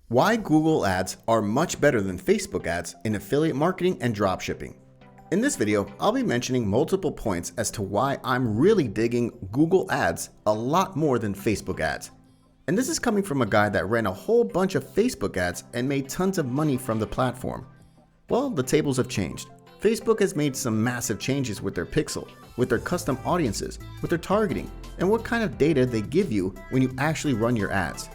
Why Google Ads are much better than Facebook ads in affiliate marketing and dropshipping. In this video, I'll be mentioning multiple points as to why I'm really digging Google Ads a lot more than Facebook ads. And this is coming from a guy that ran a whole bunch of Facebook ads and made tons of money from the platform. Well, the tables have changed. Facebook has made some massive changes with their pixel, with their custom audiences, with their targeting, and what kind of data they give you when you actually run your ads.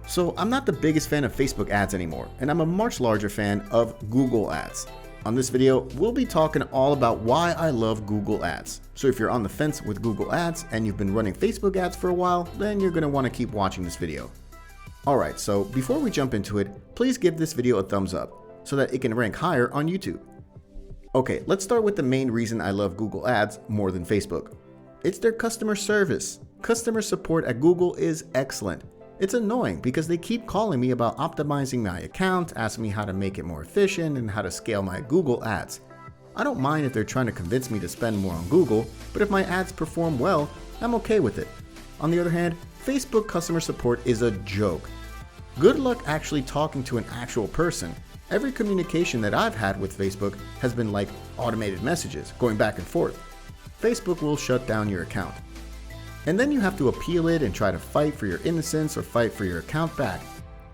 So I'm not the biggest fan of Facebook ads anymore, and I'm a much larger fan of Google Ads. On this video, we'll be talking all about why I love Google Ads. So if you're on the fence with Google Ads and you've been running Facebook ads for a while, then you're going to want to keep watching this video. Alright, so before we jump into it, please give this video a thumbs up so that it can rank higher on YouTube. Okay, let's start with the main reason I love Google Ads more than Facebook. It's their customer service. Customer support at Google is excellent. It's annoying because they keep calling me about optimizing my account, asking me how to make it more efficient and how to scale my Google ads. I don't mind if they're trying to convince me to spend more on Google, but if my ads perform well, I'm okay with it. On the other hand, Facebook customer support is a joke. Good luck actually talking to an actual person. Every communication that I've had with Facebook has been like automated messages going back and forth. Facebook will shut down your account. And then you have to appeal it and try to fight for your innocence or fight for your account back.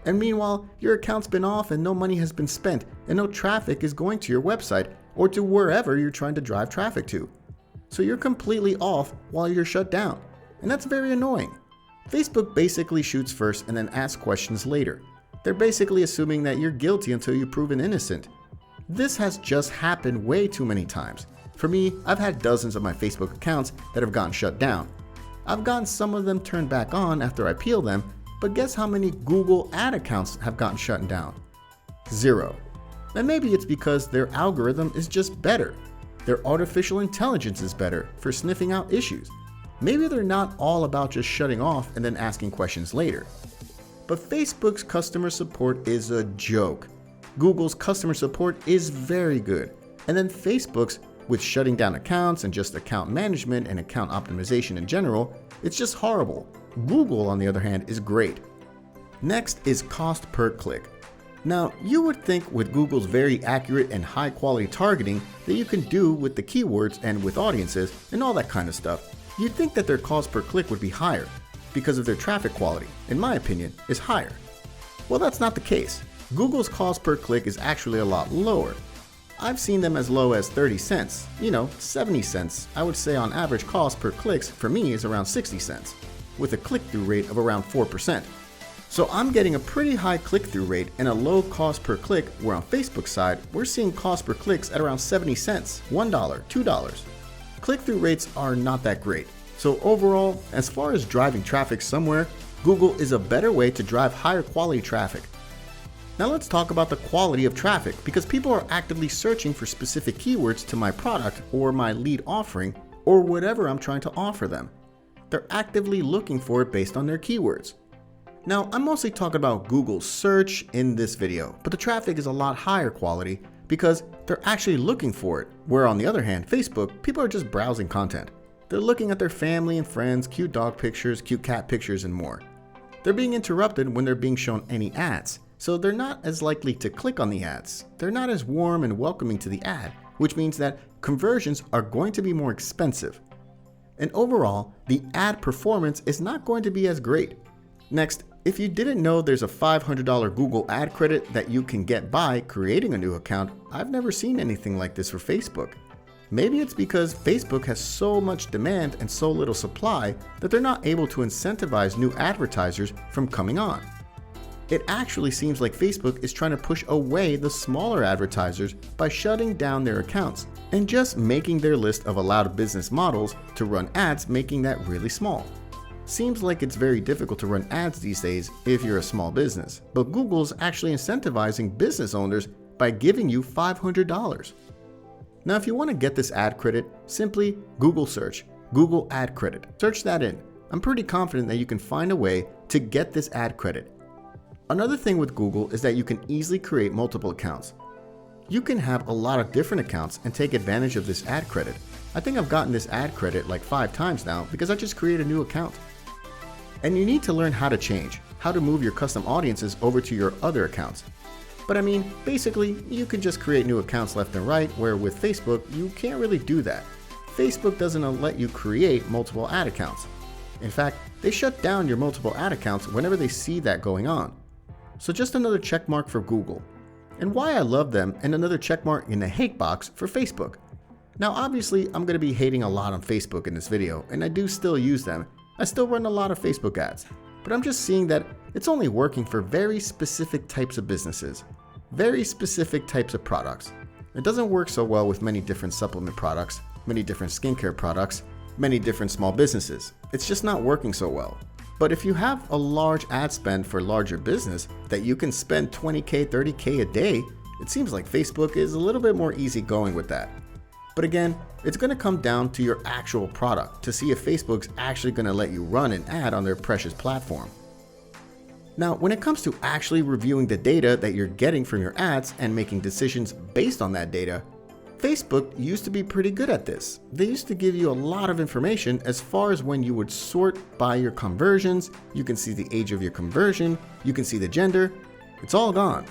And meanwhile, your account's been off and no money has been spent and no traffic is going to your website or to wherever you're trying to drive traffic to. So you're completely off while you're shut down. And that's very annoying. Facebook basically shoots first and then asks questions later. They're basically assuming that you're guilty until you're proven innocent. This has just happened way too many times. For me, I've had dozens of my Facebook accounts that have gotten shut down. I've gotten some of them turned back on after I peel them, but guess how many Google ad accounts have gotten shut down? 0. And maybe it's because their algorithm is just better. Their artificial intelligence is better for sniffing out issues. Maybe they're not all about just shutting off and then asking questions later. But Facebook's customer support is a joke. Google's customer support is very good. And then Facebook's, with shutting down accounts and just account management and account optimization in general, it's just horrible. Google, on the other hand, is great. Next is cost per click. Now, you would think with Google's very accurate and high quality targeting that you can do with the keywords and with audiences and all that kind of stuff, you'd think that their cost per click would be higher because of their traffic quality, in my opinion, is higher. Well, that's not the case. Google's cost per click is actually a lot lower. I've seen them as low as 30 cents, 70 cents. I would say on average cost per clicks for me is around 60 cents, with a click-through rate of around 4%. So I'm getting a pretty high click-through rate and a low cost per click, where on Facebook's side, we're seeing cost per clicks at around 70 cents, $1, $2. Click-through rates are not that great. So overall, as far as driving traffic somewhere, Google is a better way to drive higher quality traffic. Now let's talk about the quality of traffic, because people are actively searching for specific keywords to my product or my lead offering or whatever I'm trying to offer them. They're actively looking for it based on their keywords. Now I'm mostly talking about Google search in this video, but the traffic is a lot higher quality because they're actually looking for it, where on the other hand, Facebook, people are just browsing content. They're looking at their family and friends, cute dog pictures, cute cat pictures, and more. They're being interrupted when they're being shown any ads. So they're not as likely to click on the ads. They're not as warm and welcoming to the ad, which means that conversions are going to be more expensive. And overall, the ad performance is not going to be as great. Next, if you didn't know, there's a $500 Google ad credit that you can get by creating a new account. I've never seen anything like this for Facebook. Maybe it's because Facebook has so much demand and so little supply that they're not able to incentivize new advertisers from coming on. It actually seems like Facebook is trying to push away the smaller advertisers by shutting down their accounts and just making their list of allowed business models to run ads, making that really small. Seems like it's very difficult to run ads these days if you're a small business, but Google's actually incentivizing business owners by giving you $500. Now, if you want to get this ad credit, simply Google search Google ad credit. Search that in. I'm pretty confident that you can find a way to get this ad credit. Another thing with Google is that you can easily create multiple accounts. You can have a lot of different accounts and take advantage of this ad credit. I think I've gotten this ad credit like 5 times now because I just created a new account. And you need to learn how to change how to move your custom audiences over to your other accounts. But I mean, basically, you can just create new accounts left and right, where with Facebook, you can't really do that. Facebook doesn't let you create multiple ad accounts. In fact, they shut down your multiple ad accounts whenever they see that going on. So just another checkmark for Google. And why I love them, and another checkmark in the hate box for Facebook. Now obviously, I'm going to be hating a lot on Facebook in this video, and I do still use them. I still run a lot of Facebook ads. But I'm just seeing that it's only working for very specific types of businesses, very specific types of products. It doesn't work so well with many different supplement products, many different skincare products, many different small businesses. It's just not working so well. But if you have a large ad spend for larger business that you can spend 20K, 30K a day, it seems like Facebook is a little bit more easygoing with that. But again, it's going to come down to your actual product to see if Facebook's actually going to let you run an ad on their precious platform. Now, when it comes to actually reviewing the data that you're getting from your ads and making decisions based on that data, Facebook used to be pretty good at this. They used to give you a lot of information as far as when you would sort by your conversions. You can see the age of your conversion, you can see the gender. It's all gone.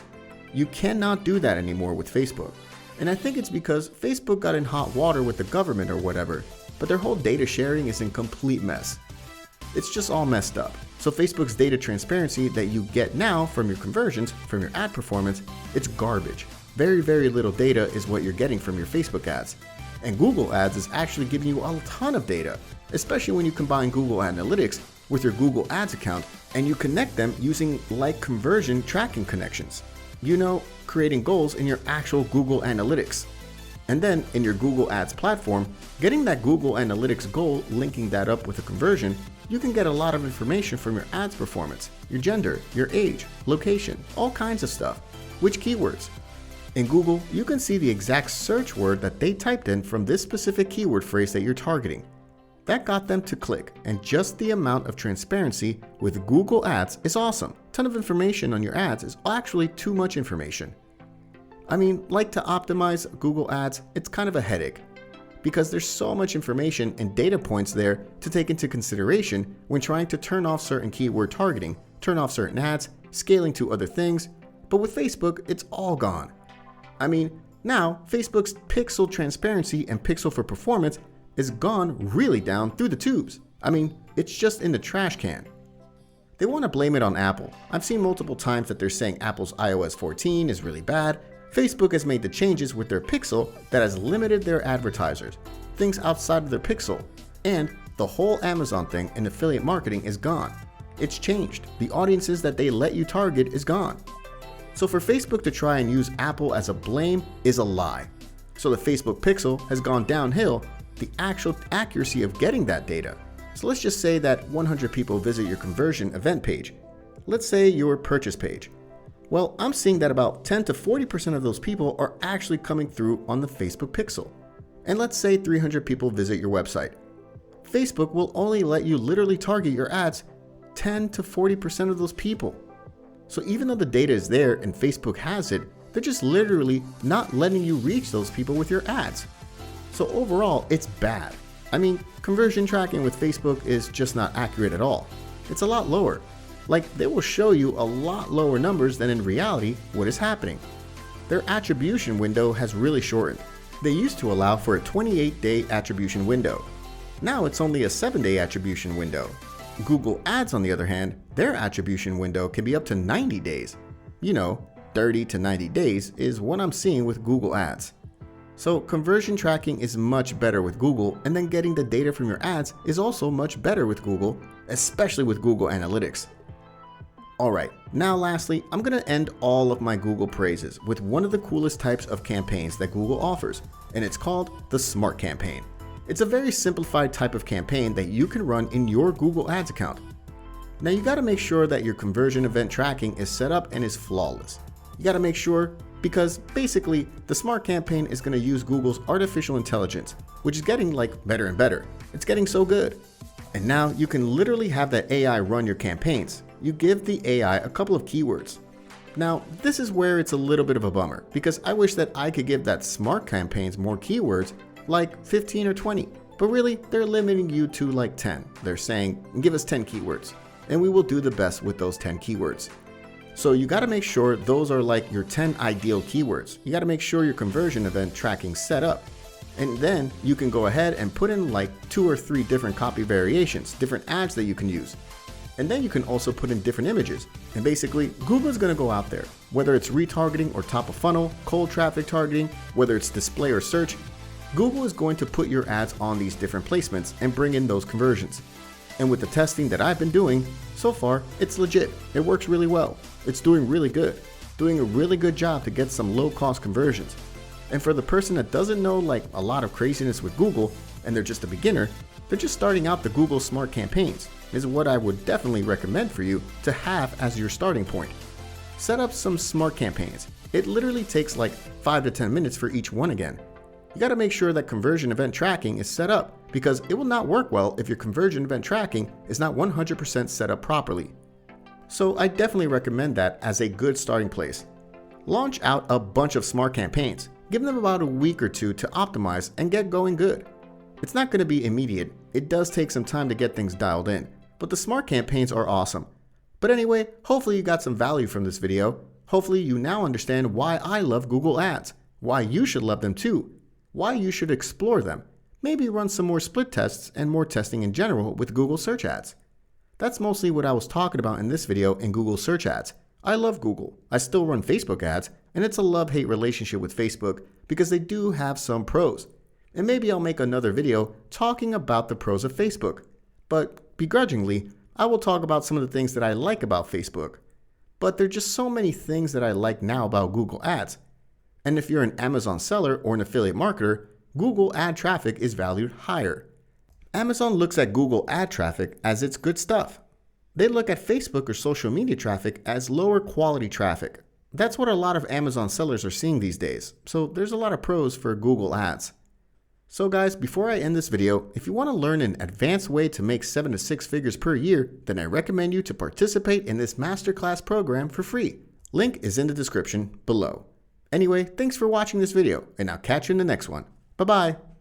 You cannot do that anymore with Facebook. And I think it's because Facebook got in hot water with the government or whatever, but their whole data sharing is in complete mess. It's just all messed up. So Facebook's data transparency that you get now from your conversions, from your ad performance, it's garbage. Very, very little data is what you're getting from your Facebook ads. And Google Ads is actually giving you a ton of data, especially when you combine Google Analytics with your Google Ads account and you connect them using like conversion tracking connections. You know, creating goals in your actual Google Analytics. And then in your Google Ads platform, getting that Google Analytics goal, linking that up with a conversion, you can get a lot of information from your ads performance, your gender, your age, location, all kinds of stuff. Which keywords? In Google, you can see the exact search word that they typed in from this specific keyword phrase that you're targeting. That got them to click, and just the amount of transparency with Google Ads is awesome. Ton of information on your ads is actually too much information. I mean, like to optimize Google Ads, it's kind of a headache because there's so much information and data points there to take into consideration when trying to turn off certain keyword targeting, turn off certain ads, scaling to other things. But with Facebook, it's all gone. I mean, now Facebook's pixel transparency and pixel for performance is gone really down through the tubes. I mean, it's just in the trash can. They want to blame it on Apple. I've seen multiple times that they're saying Apple's iOS 14 is really bad. Facebook has made the changes with their pixel that has limited their advertisers, things outside of their pixel, and the whole Amazon thing in affiliate marketing is gone. It's changed. The audiences that they let you target is gone. So for Facebook to try and use Apple as a blame is a lie. So the Facebook pixel has gone downhill, the actual accuracy of getting that data. So let's just say that 100 people visit your conversion event page. Let's say your purchase page. Well, I'm seeing that about 10 to 40% of those people are actually coming through on the Facebook pixel. And let's say 300 people visit your website. Facebook will only let you literally target your ads 10 to 40% of those people. So even though the data is there and Facebook has it, they're just literally not letting you reach those people with your ads. So overall, it's bad. I mean, conversion tracking with Facebook is just not accurate at all. It's a lot lower. Like, they will show you a lot lower numbers than in reality what is happening. Their attribution window has really shortened. They used to allow for a 28-day attribution window. Now it's only a 7-day attribution window. Google Ads, on the other hand, their attribution window can be up to 90 days. You know, 30 to 90 days is what I'm seeing with Google Ads. So conversion tracking is much better with Google, and then getting the data from your ads is also much better with Google, especially with Google Analytics. Alright, now lastly, I'm going to end all of my Google praises with one of the coolest types of campaigns that Google offers, and it's called the Smart Campaign. It's a very simplified type of campaign that you can run in your Google Ads account. Now you got to make sure that your conversion event tracking is set up and is flawless. You got to make sure, because basically the Smart Campaign is going to use Google's artificial intelligence, which is getting like better and better. It's getting so good. And now you can literally have that AI run your campaigns. You give the AI a couple of keywords. Now, this is where it's a little bit of a bummer, because I wish that I could give that Smart Campaigns more keywords, like 15 or 20. But really, they're limiting you to like 10. They're saying, give us 10 keywords. and we will do the best with those 10 keywords. So you got to make sure those are like your 10 ideal keywords. You got to make sure your conversion event tracking set up. And then you can go ahead and put in like 2 or 3 different copy variations, different ads that you can use. And then you can also put in different images. And basically, Google is going to go out there, whether it's retargeting or top of funnel, cold traffic targeting, whether it's display or search, Google is going to put your ads on these different placements and bring in those conversions. And with the testing that I've been doing, so far, it's legit. It works really well. It's doing really good. Doing a really good job to get some low-cost conversions. And for the person that doesn't know like a lot of craziness with Google, and they're just a beginner, they're just starting out the Google Smart Campaigns, is what I would definitely recommend for you to have as your starting point. Set up some smart campaigns. It literally takes like 5 to 10 minutes for each one again. You got to make sure that conversion event tracking is set up because it will not work well if your conversion event tracking is not 100% set up properly. So I definitely recommend that as a good starting place. Launch out a bunch of smart campaigns. Give them about a week or 2 to optimize and get going good. It's not going to be immediate. It does take some time to get things dialed in, but the smart campaigns are awesome. But anyway, hopefully you got some value from this video. Hopefully you now understand why I love Google Ads, why you should love them too, why you should explore them, maybe run some more split tests and more testing in general with Google Search Ads. That's mostly what I was talking about in this video in Google Search Ads. I love Google. I still run Facebook ads, and it's a love-hate relationship with Facebook because they do have some pros. And maybe I'll make another video talking about the pros of Facebook. But begrudgingly, I will talk about some of the things that I like about Facebook. But there are just so many things that I like now about Google Ads. And if you're an Amazon seller or an affiliate marketer, Google ad traffic is valued higher. Amazon looks at Google ad traffic as it's good stuff. They look at Facebook or social media traffic as lower quality traffic. That's what a lot of Amazon sellers are seeing these days. So there's a lot of pros for Google Ads. So guys, before I end this video, if you want to learn an advanced way to make 7 to 6 figures per year, then I recommend you to participate in this masterclass program for free. Link is in the description below. Anyway, thanks for watching this video, and I'll catch you in the next one. Bye-bye.